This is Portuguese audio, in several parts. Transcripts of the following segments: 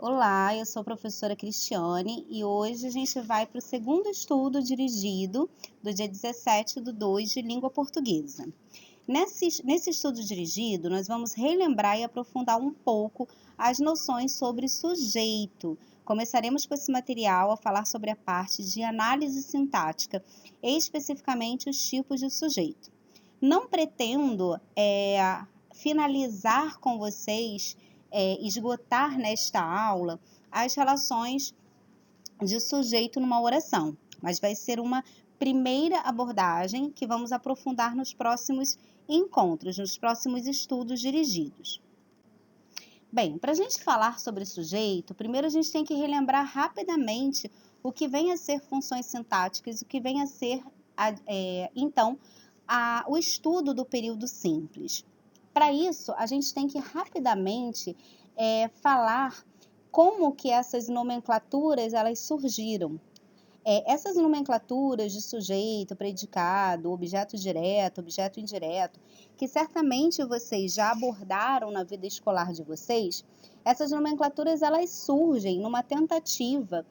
Olá, eu sou a professora Cristiane e hoje a gente vai para o segundo estudo dirigido do dia 17/2 de língua portuguesa. Nesse estudo dirigido, nós vamos relembrar e aprofundar um pouco as noções sobre sujeito. Começaremos com esse material a falar sobre a parte de análise sintática, especificamente os tipos de sujeito. Não pretendo finalizar com vocês esgotar nesta aula as relações de sujeito numa oração, mas vai ser uma primeira abordagem que vamos aprofundar nos próximos encontros, nos próximos estudos dirigidos. Bem, para a gente falar sobre sujeito, primeiro a gente tem que relembrar rapidamente o que vem a ser funções sintáticas, o que vem a ser, o estudo do período simples. Para isso, a gente tem que rapidamente falar como que essas nomenclaturas elas surgiram. Essas nomenclaturas de sujeito, predicado, objeto direto, objeto indireto, que certamente vocês já abordaram na vida escolar de vocês, essas nomenclaturas elas surgem numa tentativa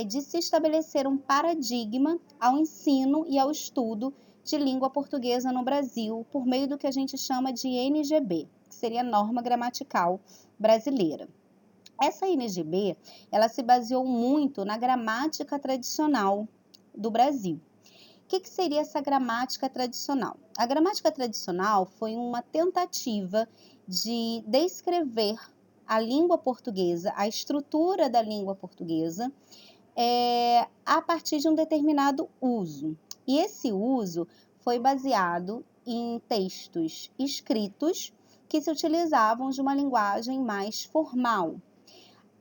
de se estabelecer um paradigma ao ensino e ao estudo de língua portuguesa no Brasil, por meio do que a gente chama de NGB, que seria a Norma Gramatical Brasileira. Essa NGB, ela se baseou muito na gramática tradicional do Brasil. O que seria essa gramática tradicional? A gramática tradicional foi uma tentativa de descrever a língua portuguesa, a estrutura da língua portuguesa, a partir de um determinado uso. E esse uso foi baseado em textos escritos que se utilizavam de uma linguagem mais formal.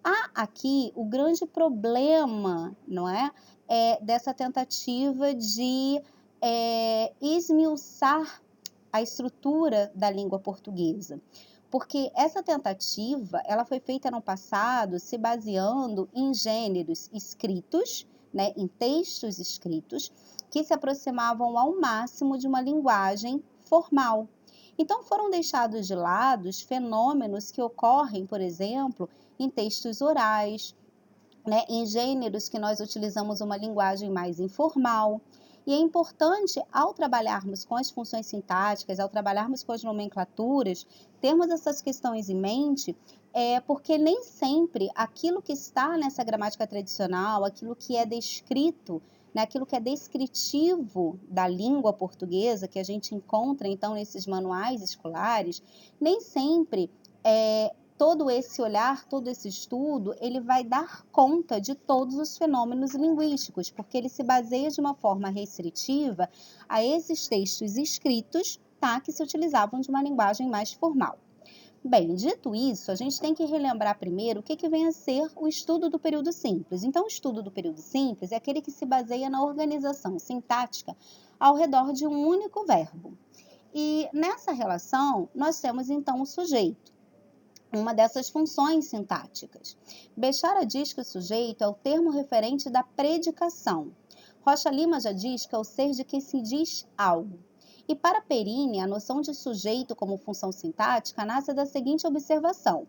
Há aqui o grande problema, não é? Dessa tentativa de esmiuçar a estrutura da língua portuguesa. Porque essa tentativa, ela foi feita no passado se baseando em gêneros escritos, né, em textos escritos, que se aproximavam ao máximo de uma linguagem formal. Então, foram deixados de lado os fenômenos que ocorrem, por exemplo, em textos orais, né, em gêneros que nós utilizamos uma linguagem mais informal. E é importante, ao trabalharmos com as funções sintáticas, ao trabalharmos com as nomenclaturas, termos essas questões em mente, porque nem sempre aquilo que está nessa gramática tradicional, aquilo que é descrito, né, aquilo que é descritivo da língua portuguesa, que a gente encontra, então, nesses manuais escolares, nem sempre todo esse olhar, todo esse estudo, ele vai dar conta de todos os fenômenos linguísticos, porque ele se baseia de uma forma restritiva a esses textos escritos, tá, que se utilizavam de uma linguagem mais formal. Bem, dito isso, a gente tem que relembrar primeiro o que vem a ser o estudo do período simples. Então, o estudo do período simples é aquele que se baseia na organização sintática ao redor de um único verbo. E nessa relação, nós temos então o sujeito, uma dessas funções sintáticas. Bechara diz que o sujeito é o termo referente da predicação. Rocha Lima já diz que é o ser de quem se diz algo. E para Perini, a noção de sujeito como função sintática nasce da seguinte observação.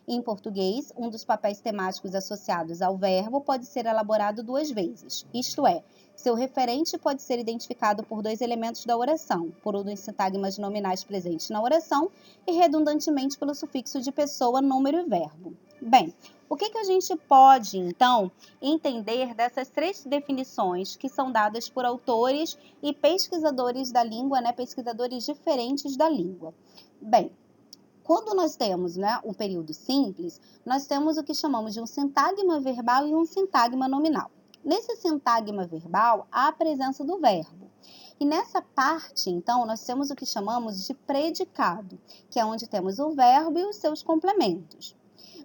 Em português, um dos papéis temáticos associados ao verbo pode ser elaborado duas vezes, isto é, seu referente pode ser identificado por dois elementos da oração, por um dos sintagmas nominais presentes na oração e redundantemente pelo sufixo de pessoa, número e verbo. Bem, o que a gente pode, então, entender dessas três definições que são dadas por autores e pesquisadores da língua, né, pesquisadores diferentes da língua? Bem, quando nós temos, né, um período simples, nós temos o que chamamos de um sintagma verbal e um sintagma nominal. Nesse sintagma verbal, há a presença do verbo. E nessa parte, então, nós temos o que chamamos de predicado, que é onde temos o verbo e os seus complementos.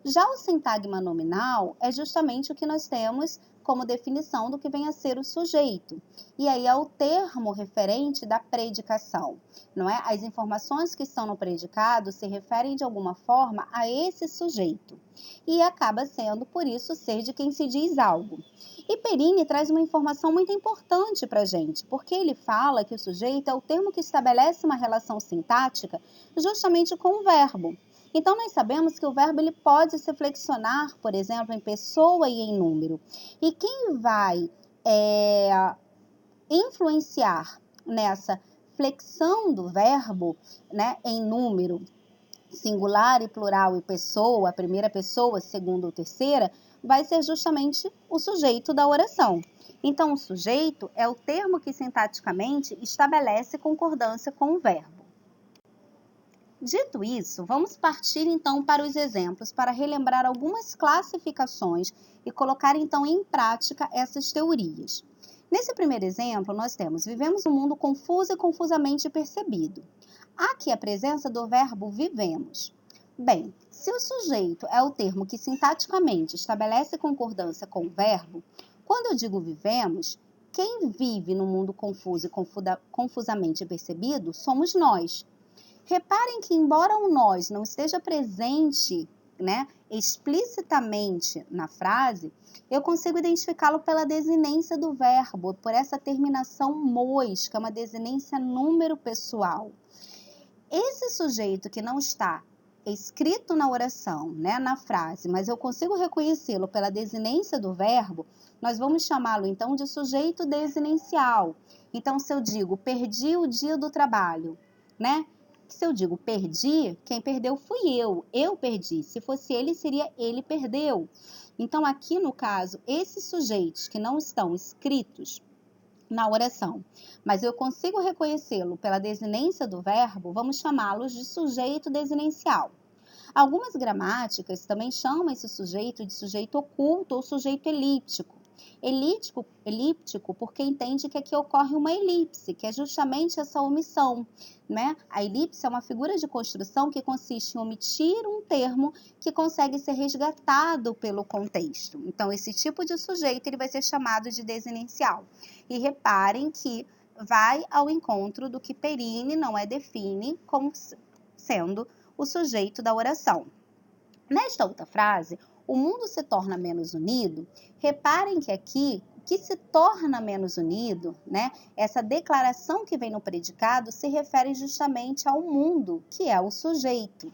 Já o sintagma nominal é justamente o que nós temos como definição do que vem a ser o sujeito. E aí é o termo referente da predicação, não é? As informações que estão no predicado se referem de alguma forma a esse sujeito. E acaba sendo, por isso, ser de quem se diz algo. E Perini traz uma informação muito importante para a gente, porque ele fala que o sujeito é o termo que estabelece uma relação sintática justamente com o verbo. Então, nós sabemos que o verbo ele pode se flexionar, por exemplo, em pessoa e em número. E quem vai influenciar nessa flexão do verbo, né, em número, singular e plural e pessoa, a primeira pessoa, a segunda ou terceira, vai ser justamente o sujeito da oração. Então, o sujeito é o termo que sintaticamente estabelece concordância com o verbo. Dito isso, vamos partir então para os exemplos para relembrar algumas classificações e colocar então em prática essas teorias. Nesse primeiro exemplo, nós temos: vivemos num mundo confuso e confusamente percebido. Há aqui a presença do verbo vivemos. Bem, se o sujeito é o termo que sintaticamente estabelece concordância com o verbo, quando eu digo vivemos, quem vive no mundo confuso e confusamente percebido somos nós. Reparem que, embora o nós não esteja presente, né, explicitamente na frase, eu consigo identificá-lo pela desinência do verbo, por essa terminação "mos", que é uma desinência número pessoal. Esse sujeito que não está escrito na oração, né, na frase, mas eu consigo reconhecê-lo pela desinência do verbo, nós vamos chamá-lo então de sujeito desinencial. Então, se eu digo perdi o dia do trabalho, né? Se eu digo perdi, quem perdeu fui eu perdi. Se fosse ele, seria ele perdeu. Então, aqui no caso, esses sujeitos que não estão escritos na oração, mas eu consigo reconhecê-lo pela desinência do verbo, vamos chamá-los de sujeito desinencial. Algumas gramáticas também chamam esse sujeito de sujeito oculto ou sujeito elíptico. Elíptico porque entende que aqui ocorre uma elipse, que é justamente essa omissão, né? A elipse é uma figura de construção que consiste em omitir um termo que consegue ser resgatado pelo contexto. Então, esse tipo de sujeito ele vai ser chamado de desinencial. E reparem que vai ao encontro do que Perini não define como sendo o sujeito da oração. Nesta outra frase, o mundo se torna menos unido. Reparem que aqui, o que se torna menos unido, né? Essa declaração que vem no predicado se refere justamente ao mundo, que é o sujeito.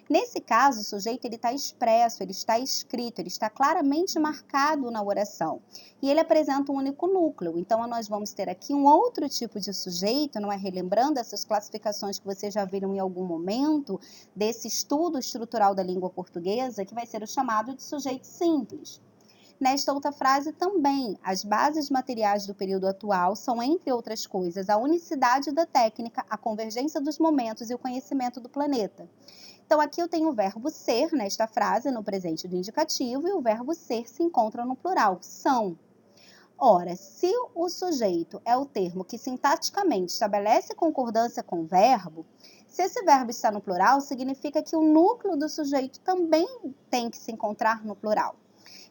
Nesse caso, o sujeito ele está expresso, ele está escrito, ele está claramente marcado na oração. E ele apresenta um único núcleo. Então, nós vamos ter aqui um outro tipo de sujeito, não é? Relembrando essas classificações que vocês já viram em algum momento desse estudo estrutural da língua portuguesa, que vai ser o chamado de sujeito simples. Nesta outra frase também, as bases materiais do período atual são, entre outras coisas, a unicidade da técnica, a convergência dos momentos e o conhecimento do planeta. Então, aqui eu tenho o verbo ser nesta frase, no presente do indicativo, e o verbo ser se encontra no plural, são. Ora, se o sujeito é o termo que sintaticamente estabelece concordância com o verbo, se esse verbo está no plural, significa que o núcleo do sujeito também tem que se encontrar no plural.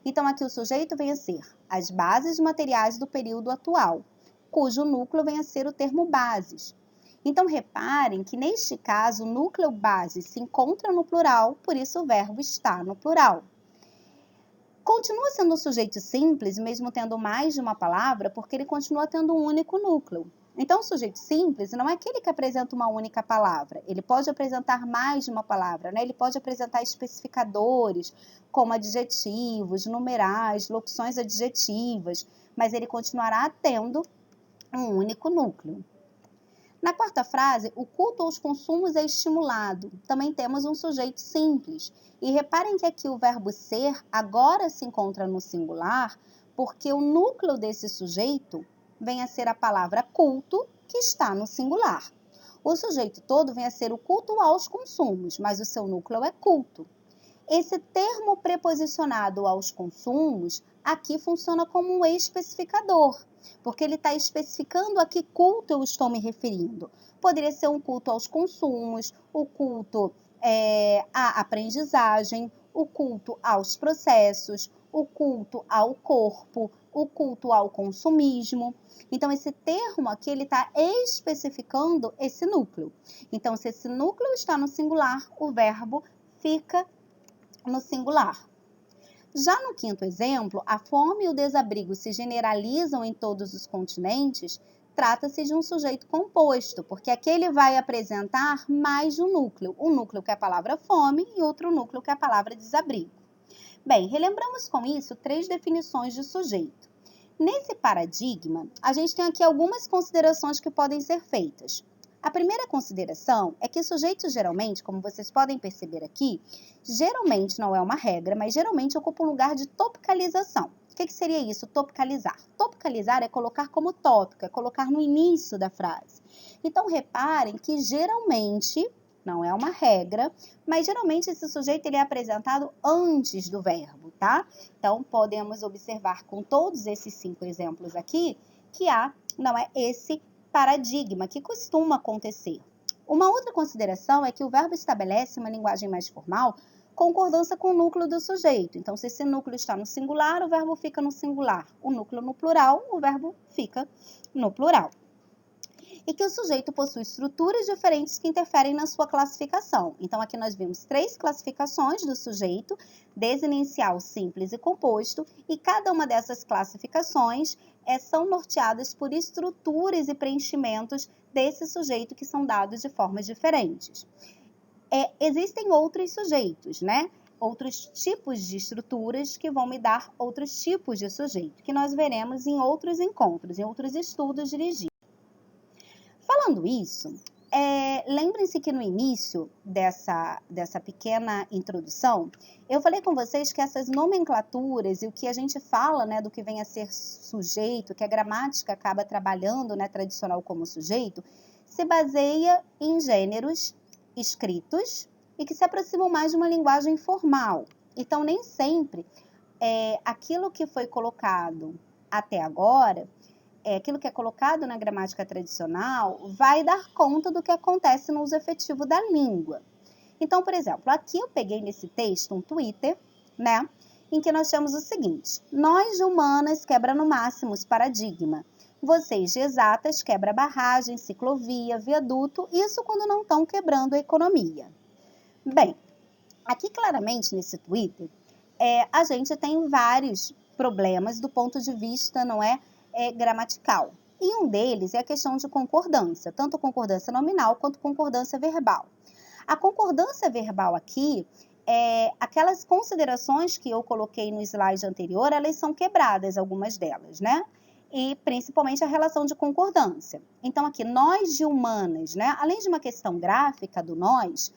Então, aqui o sujeito vem a ser as bases materiais do período atual, cujo núcleo vem a ser o termo bases. Então, reparem que, neste caso, o núcleo base se encontra no plural, por isso o verbo está no plural. Continua sendo um sujeito simples, mesmo tendo mais de uma palavra, porque ele continua tendo um único núcleo. Então, o sujeito simples não é aquele que apresenta uma única palavra. Ele pode apresentar mais de uma palavra, né? Ele pode apresentar especificadores, como adjetivos, numerais, locuções adjetivas, mas ele continuará tendo um único núcleo. Na quarta frase, o culto aos consumos é estimulado. Também temos um sujeito simples. E reparem que aqui o verbo ser agora se encontra no singular, porque o núcleo desse sujeito vem a ser a palavra culto, que está no singular. O sujeito todo vem a ser o culto aos consumos, mas o seu núcleo é culto. Esse termo preposicionado aos consumos aqui funciona como um especificador, porque ele está especificando a que culto eu estou me referindo. Poderia ser um culto aos consumos, o culto à aprendizagem, o culto aos processos, o culto ao corpo, o culto ao consumismo. Então, esse termo aqui, ele está especificando esse núcleo. Então, se esse núcleo está no singular, o verbo fica no singular. Já no quinto exemplo, a fome e o desabrigo se generalizam em todos os continentes, trata-se de um sujeito composto, porque aqui ele vai apresentar mais de um núcleo. Um núcleo que é a palavra fome e outro núcleo que é a palavra desabrigo. Bem, relembramos com isso 3 definições de sujeito. Nesse paradigma, a gente tem aqui algumas considerações que podem ser feitas. A primeira consideração é que sujeitos geralmente, como vocês podem perceber aqui, geralmente não é uma regra, mas geralmente ocupa um lugar de topicalização. O que seria isso, topicalizar? Topicalizar é colocar como tópico, é colocar no início da frase. Então, reparem que geralmente, não é uma regra, mas geralmente esse sujeito ele é apresentado antes do verbo, tá? Então, podemos observar com todos esses 5 exemplos aqui que não é esse paradigma que costuma acontecer. Uma outra consideração é que o verbo estabelece uma linguagem mais formal, concordância com o núcleo do sujeito. Então, se esse núcleo está no singular, o verbo fica no singular. O núcleo no plural, o verbo fica no plural. E que o sujeito possui estruturas diferentes que interferem na sua classificação. Então, aqui nós vimos 3 classificações do sujeito, desinicial, simples e composto, e cada uma dessas classificações são norteadas por estruturas e preenchimentos desse sujeito que são dados de formas diferentes. Existem outros sujeitos, né? Outros tipos de estruturas que vão me dar outros tipos de sujeito, que nós veremos em outros encontros, em outros estudos dirigidos. Falando isso, lembrem-se que no início dessa pequena introdução, eu falei com vocês que essas nomenclaturas e o que a gente fala, né, do que vem a ser sujeito, que a gramática acaba trabalhando, né, tradicional como sujeito, se baseia em gêneros escritos e que se aproximam mais de uma linguagem formal. Então, nem sempre aquilo que foi colocado até agora, aquilo que é colocado na gramática tradicional, vai dar conta do que acontece no uso efetivo da língua. Então, por exemplo, aqui eu peguei nesse texto um Twitter, né, em que nós temos o seguinte: nós de humanas quebra no máximo os paradigma. Vocês de exatas quebra barragem, ciclovia, viaduto, isso quando não estão quebrando a economia. Bem, aqui claramente nesse Twitter, a gente tem vários problemas do ponto de vista, não é, gramatical. E um deles é a questão de concordância, tanto concordância nominal quanto concordância verbal. A concordância verbal aqui, aquelas considerações que eu coloquei no slide anterior, elas são quebradas, algumas delas, né? E principalmente a relação de concordância. Então aqui, nós de humanas, né? Além de uma questão gráfica do nós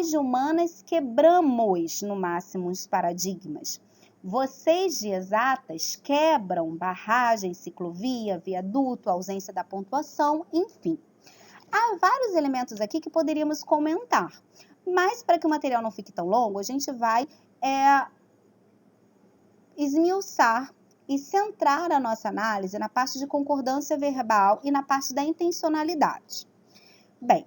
de humanas quebramos no máximo os paradigmas. Vocês de exatas quebram barragem, ciclovia, viaduto, ausência da pontuação, enfim. Há vários elementos aqui que poderíamos comentar, mas para que o material não fique tão longo, a gente vai esmiuçar e centrar a nossa análise na parte de concordância verbal e na parte da intencionalidade. Bem,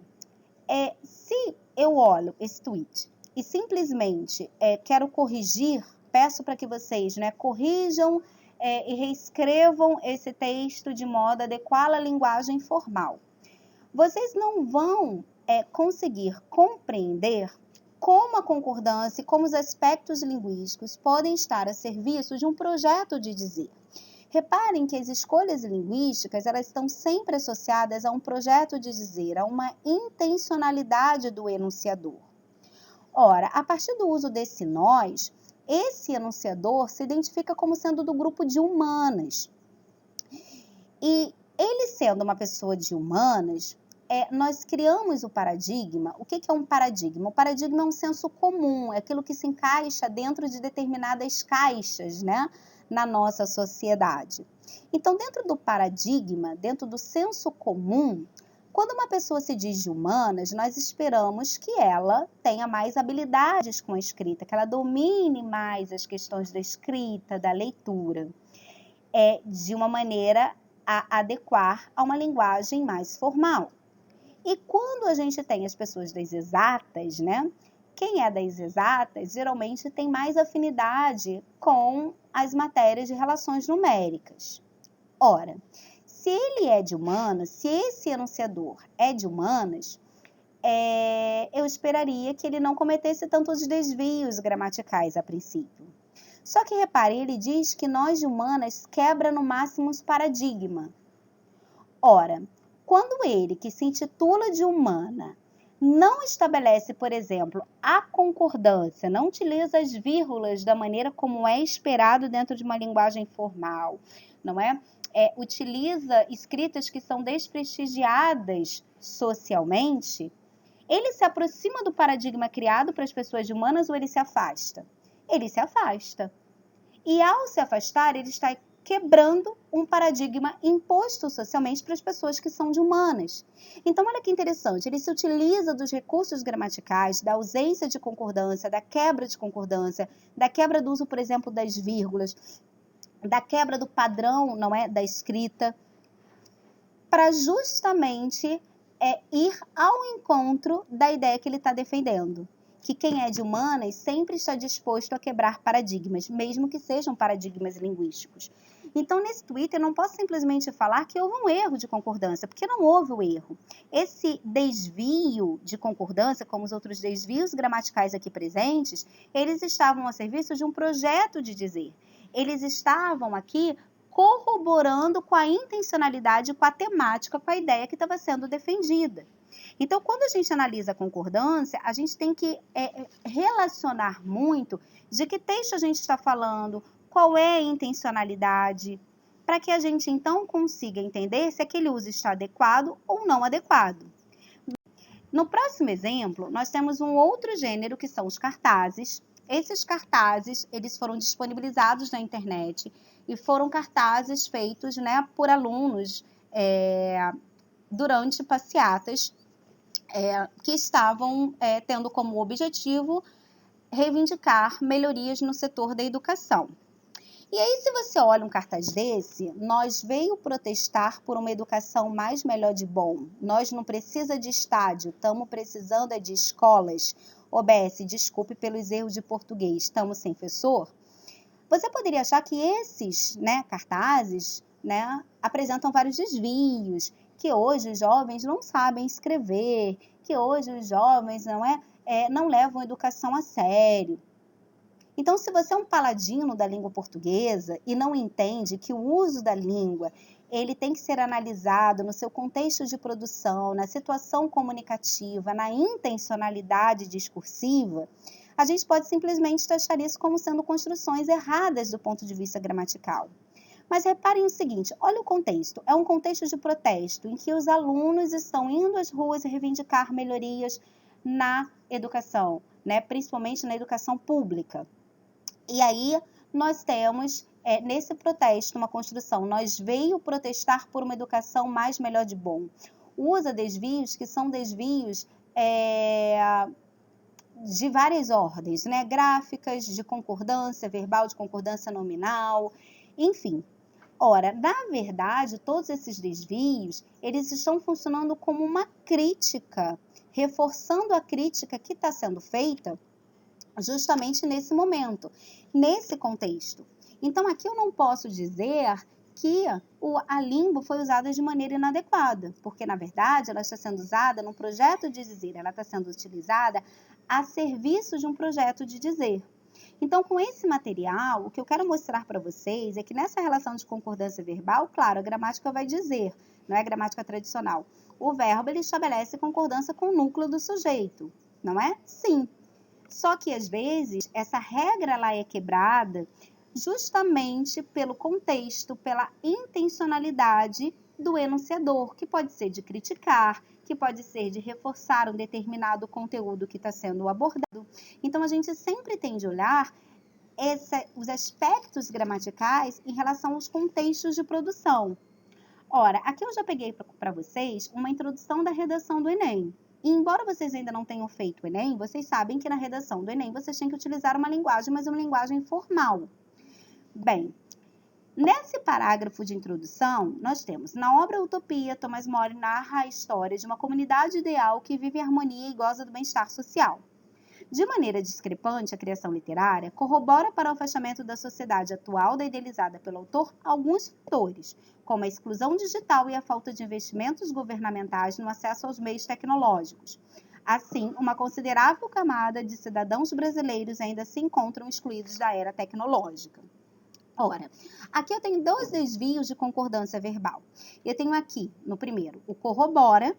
se eu olho esse tweet e simplesmente quero corrigir, peço para que vocês, né, corrijam e reescrevam esse texto de modo a adequá-lo à linguagem formal. Vocês não vão conseguir compreender como a concordância e como os aspectos linguísticos podem estar a serviço de um projeto de dizer. Reparem que as escolhas linguísticas, elas estão sempre associadas a um projeto de dizer, a uma intencionalidade do enunciador. Ora, a partir do uso desse nós, esse enunciador se identifica como sendo do grupo de humanas. E ele sendo uma pessoa de humanas, nós criamos o paradigma. O que é um paradigma? O paradigma é um senso comum, é aquilo que se encaixa dentro de determinadas caixas, né, na nossa sociedade. Então, dentro do paradigma, dentro do senso comum, quando uma pessoa se diz de humanas, nós esperamos que ela tenha mais habilidades com a escrita, que ela domine mais as questões da escrita, da leitura, de uma maneira a adequar a uma linguagem mais formal. E quando a gente tem as pessoas das exatas, né? Quem é das exatas geralmente tem mais afinidade com as matérias de relações numéricas. Ora, se ele é de humanas, se esse enunciador é de humanas, eu esperaria que ele não cometesse tantos desvios gramaticais a princípio. Só que reparem, ele diz que nós de humanas quebra no máximo os paradigma. Ora, quando ele, que se intitula de humana, não estabelece, por exemplo, a concordância, não utiliza as vírgulas da maneira como é esperado dentro de uma linguagem formal, não é? Utiliza escritas que são desprestigiadas socialmente, ele se aproxima do paradigma criado para as pessoas humanas ou ele se afasta? Ele se afasta. E ao se afastar, ele está quebrando um paradigma imposto socialmente para as pessoas que são de humanas. Então, olha que interessante, ele se utiliza dos recursos gramaticais, da ausência de concordância, da quebra de concordância, da quebra do uso, por exemplo, das vírgulas, da quebra do padrão, não é, da escrita, para justamente ir ao encontro da ideia que ele está defendendo. Que quem é de humanas sempre está disposto a quebrar paradigmas, mesmo que sejam paradigmas linguísticos. Então, nesse Twitter, eu não posso simplesmente falar que houve um erro de concordância, porque não houve o erro. Esse desvio de concordância, como os outros desvios gramaticais aqui presentes, eles estavam a serviço de um projeto de dizer. Eles estavam aqui corroborando com a intencionalidade, com a temática, com a ideia que estava sendo defendida. Então, quando a gente analisa a concordância, a gente tem que relacionar muito de que texto a gente está falando, qual é a intencionalidade, para que a gente então consiga entender se aquele uso está adequado ou não adequado. No próximo exemplo, nós temos um outro gênero que são os cartazes. Esses cartazes, eles foram disponibilizados na internet e foram cartazes feitos, né, por alunos durante passeatas que estavam tendo como objetivo reivindicar melhorias no setor da educação. E aí, se você olha um cartaz desse, nós veio protestar por uma educação mais melhor de bom. Nós não precisa de estádio, estamos precisando de escolas. OBS, desculpe pelos erros de português, estamos sem professor. Você poderia achar que esses cartazes apresentam vários desvios, que hoje os jovens não sabem escrever, que hoje os jovens não levam a educação a sério. Então, se você é um paladino da língua portuguesa e não entende que o uso da língua ele tem que ser analisado no seu contexto de produção, na situação comunicativa, na intencionalidade discursiva, a gente pode simplesmente taxar isso como sendo construções erradas do ponto de vista gramatical. Mas reparem o seguinte, olha o contexto. É um contexto de protesto, em que os alunos estão indo às ruas e reivindicar melhorias na educação, principalmente na educação pública. E aí nós temos, nesse protesto, uma construção. Nós veio protestar por uma educação mais melhor de bom. Usa desvios que são desvios de várias ordens, gráficas, de concordância verbal, de concordância nominal, enfim. Ora, na verdade, todos esses desvios, eles estão funcionando como uma crítica, reforçando a crítica que está sendo feita justamente nesse momento, nesse contexto. Então, aqui eu não posso dizer que a língua foi usada de maneira inadequada, porque, na verdade, ela está sendo usada num projeto de dizer, ela está sendo utilizada a serviço de um projeto de dizer. Então, com esse material, o que eu quero mostrar para vocês é que nessa relação de concordância verbal, claro, a gramática vai dizer, não é a gramática tradicional. O verbo, ele estabelece concordância com o núcleo do sujeito, não é? Sim. Só que, às vezes, essa regra ela é quebrada justamente pelo contexto, pela intencionalidade do enunciador, que pode ser de criticar, que pode ser de reforçar um determinado conteúdo que está sendo abordado. Então, a gente sempre tem de olhar os aspectos gramaticais em relação aos contextos de produção. Ora, aqui eu já peguei para vocês uma introdução da redação do Enem. E embora vocês ainda não tenham feito o Enem, vocês sabem que na redação do Enem vocês têm que utilizar uma linguagem, mas uma linguagem formal. Bem, nesse parágrafo de introdução, nós temos, na obra Utopia, Thomas More narra a história de uma comunidade ideal que vive em harmonia e goza do bem-estar social. De maneira discrepante, a criação literária corrobora para o afastamento da sociedade atual da idealizada pelo autor alguns fatores, como a exclusão digital e a falta de investimentos governamentais no acesso aos meios tecnológicos. Assim, uma considerável camada de cidadãos brasileiros ainda se encontram excluídos da era tecnológica. Ora, aqui eu tenho dois desvios de concordância verbal. Eu tenho aqui, no primeiro, o corrobora,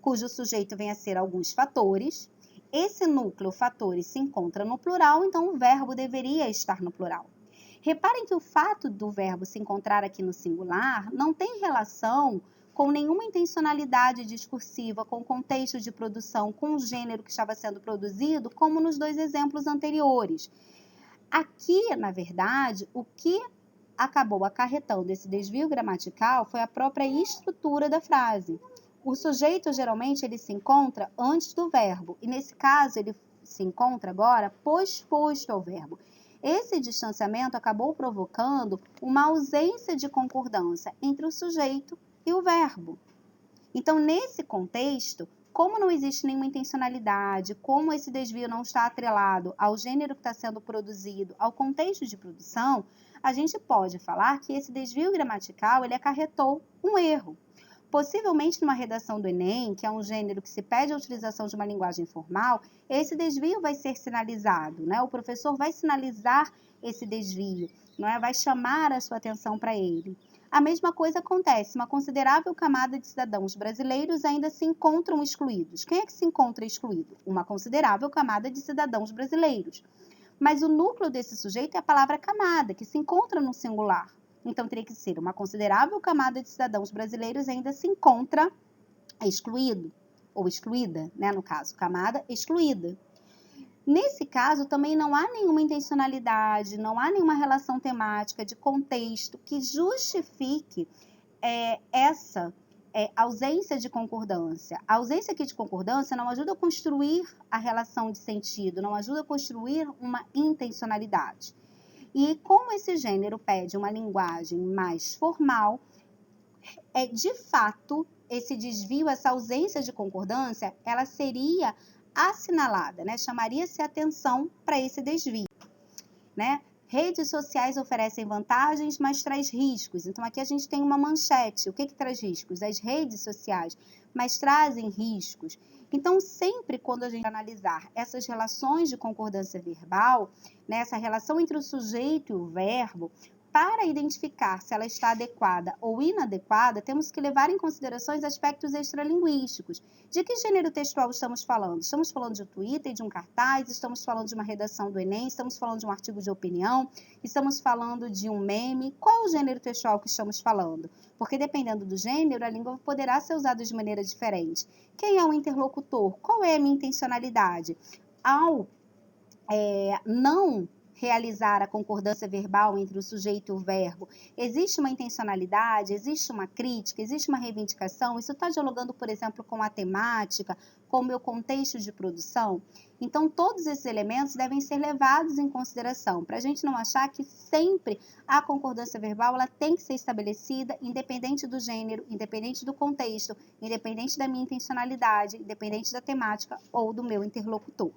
cujo sujeito vem a ser alguns fatores. Esse núcleo fatores se encontra no plural, então o verbo deveria estar no plural. Reparem que o fato do verbo se encontrar aqui no singular não tem relação com nenhuma intencionalidade discursiva, com o contexto de produção, com o gênero que estava sendo produzido, como nos dois exemplos anteriores. Aqui, na verdade, o que acabou acarretando esse desvio gramatical foi a própria estrutura da frase. O sujeito, geralmente, ele se encontra antes do verbo, e nesse caso, ele se encontra agora posposto ao verbo. Esse distanciamento acabou provocando uma ausência de concordância entre o sujeito e o verbo. Então, nesse contexto, como não existe nenhuma intencionalidade, como esse desvio não está atrelado ao gênero que está sendo produzido, ao contexto de produção, a gente pode falar que esse desvio gramatical ele acarretou um erro. Possivelmente numa redação do Enem, que é um gênero que se pede a utilização de uma linguagem formal, esse desvio vai ser sinalizado, né? O professor vai sinalizar esse desvio, não é? Vai chamar a sua atenção para ele. A mesma coisa acontece, uma considerável camada de cidadãos brasileiros ainda se encontram excluídos. Quem é que se encontra excluído? Uma considerável camada de cidadãos brasileiros. Mas o núcleo desse sujeito é a palavra camada, que se encontra no singular. Então, teria que ser uma considerável camada de cidadãos brasileiros ainda se encontra excluído, ou excluída, né? No caso, camada excluída. Nesse caso, também não há nenhuma intencionalidade, não há nenhuma relação temática de contexto que justifique essa ausência de concordância. A ausência aqui de concordância não ajuda a construir a relação de sentido, não ajuda a construir uma intencionalidade. E como esse gênero pede uma linguagem mais formal, de fato, esse desvio, essa ausência de concordância, ela seria assinalada, né? Chamaria-se atenção para esse desvio, né? Redes sociais oferecem vantagens, mas traz riscos. Então, aqui a gente tem uma manchete. O que traz riscos? As redes sociais, mas trazem riscos. Então, sempre quando a gente analisar essas relações de concordância verbal, né, essa relação entre o sujeito e o verbo, para identificar se ela está adequada ou inadequada, temos que levar em consideração os aspectos extralinguísticos. De que gênero textual estamos falando? Estamos falando de um Twitter, de um cartaz, estamos falando de uma redação do Enem, estamos falando de um artigo de opinião, estamos falando de um meme. Qual é o gênero textual que estamos falando? Porque dependendo do gênero, a língua poderá ser usada de maneira diferente. Quem é o interlocutor? Qual é a minha intencionalidade? Ao não realizar a concordância verbal entre o sujeito e o verbo, existe uma intencionalidade, existe uma crítica, existe uma reivindicação? Isso está dialogando, por exemplo, com a temática, com o meu contexto de produção? Então, todos esses elementos devem ser levados em consideração, para a gente não achar que sempre a concordância verbal ela tem que ser estabelecida independente do gênero, independente do contexto, independente da minha intencionalidade, independente da temática ou do meu interlocutor.